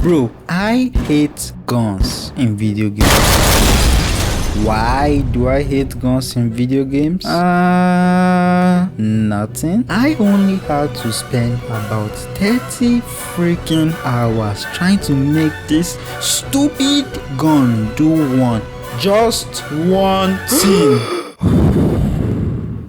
Bro, I hate guns in video games. Why do I hate guns in video games? Nothing. I only had to spend about 30 freaking hours trying to make this stupid gun do just one thing.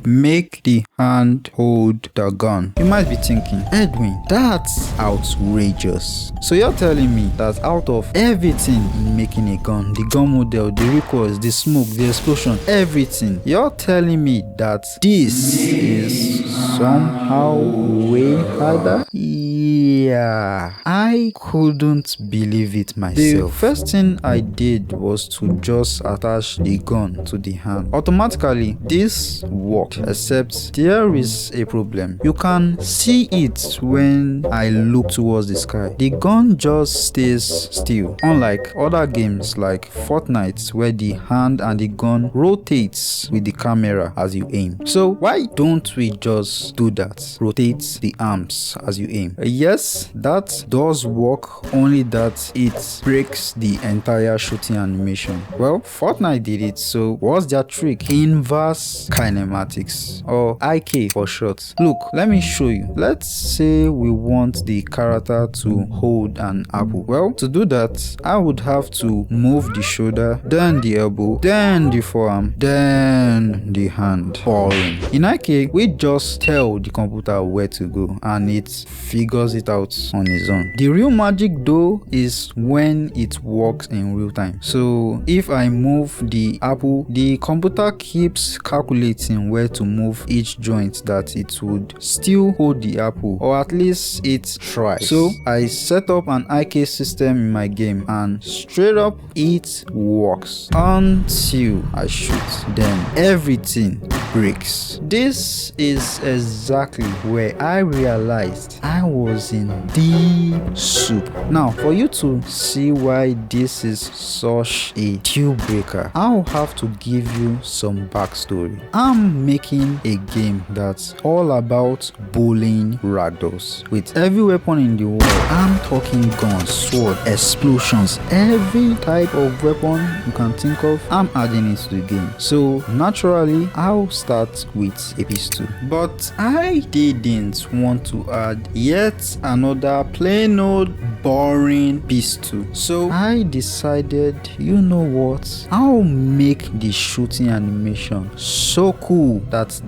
Make the hand hold the gun. You might be thinking, Edwin, that's outrageous. So you're telling me that out of everything in making a gun, the gun model, the recoils, the smoke, the explosion, everything, you're telling me that this is somehow way harder? Yeah, I couldn't believe it myself. The first thing I did was to just attach the gun to the hand. Automatically, this worked, except there is a problem. You can see it when I look towards the sky. The gun just stays still, unlike other games like Fortnite, where the hand and the gun rotates with the camera as you aim. So why don't we just do that? Rotate the arms as you aim. Yes, that does work, only that it breaks the entire shooting animation. Well, Fortnite did it, so what's their trick? Inverse kinematics, or IK for short. Look, let me show you. Let's say we want the character to hold an apple. Well, to do that, I would have to move the shoulder, then the elbow, then the forearm, then the hand. Boring. In IK, we just tell the computer where to go and it figures it out on its own. The real magic though is when it works in real time. So if I move the apple, the computer keeps calculating where to move each joint that it would still hold the apple, or at least it tries. So I set up an IK system in my game and straight up it works until I shoot. Then everything breaks. This is exactly where I realized I was in deep soup. Now, for you to see why this is such a deal breaker, I'll have to give you some backstory. I'm making a game that's all about bullying Ragdolls with every weapon in the world. I'm talking guns, sword, explosions, every type of weapon you can think of. I'm adding it to the game. So naturally, I'll start with a pistol. But I didn't want to add yet another plain old boring pistol. So I decided, you know what, I'll make the shooting animation so cool that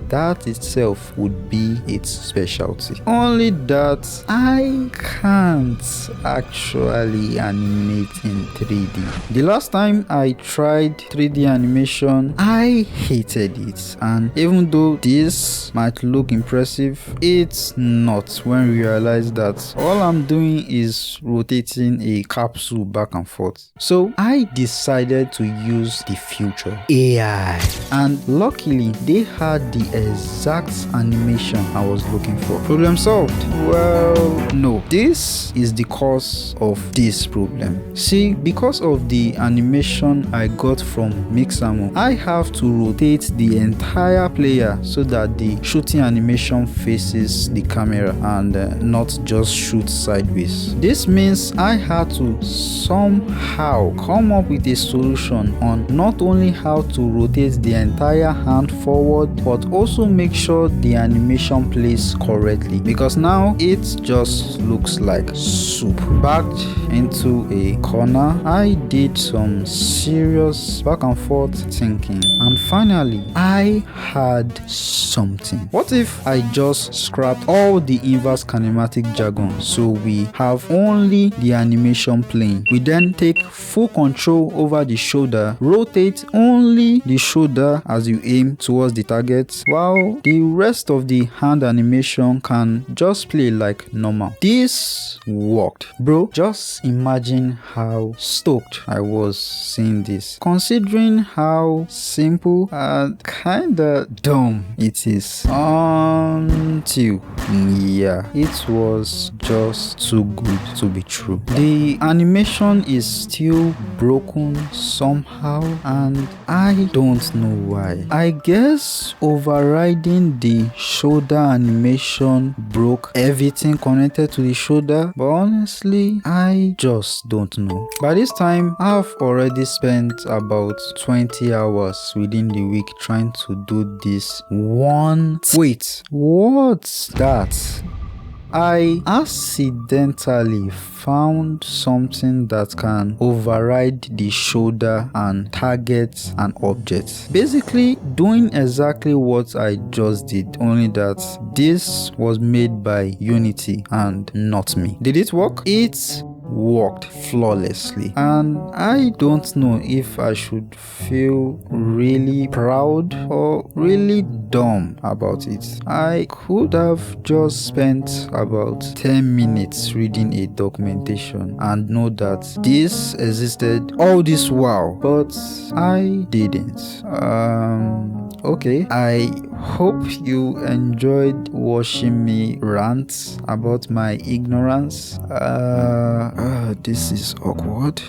itself would be its specialty. Only that I can't actually animate in 3D. The last time I tried 3D animation, I hated it, and even though this might look impressive, it's not when we realize that all I'm doing is rotating a capsule back and forth. So I decided to use the future AI, and luckily they had the exact animation I was looking for. Problem solved? Well, no. This is the cause of this problem. See, because of the animation I got from Mixamo, I have to rotate the entire player so that the shooting animation faces the camera and not just shoot sideways. This means I had to somehow come up with a solution on not only how to rotate the entire hand forward, but also make sure the animation plays correctly, because now it just looks like soup. Backed into a corner, I did some serious back and forth thinking, and finally I had something. What if I just scrapped all the inverse kinematic jargon so we have only the animation playing? We then take full control over the shoulder, rotate only the shoulder as you aim towards the target, while the rest of the hand animation can just play like normal. This worked. Bro, just imagine how stoked I was seeing this, considering how simple and kinda dumb it is. Until, yeah, it was just too good to be true. The animation is still broken somehow, and I don't know why. I guess overriding the shoulder animation broke everything connected to the shoulder, but honestly, I just don't know. By this time, I've already spent about 20 hours within the week trying to do this one. Wait, what's that? I accidentally found something that can override the shoulder and target an object. Basically doing exactly what I just did, only that this was made by Unity and not me. Did it work? It worked flawlessly, and I don't know if I should feel really proud or really dumb about it. I could have just spent about 10 minutes reading a documentation and know that this existed all this while, but I didn't. Okay, I hope you enjoyed watching me rant about my ignorance. This is awkward.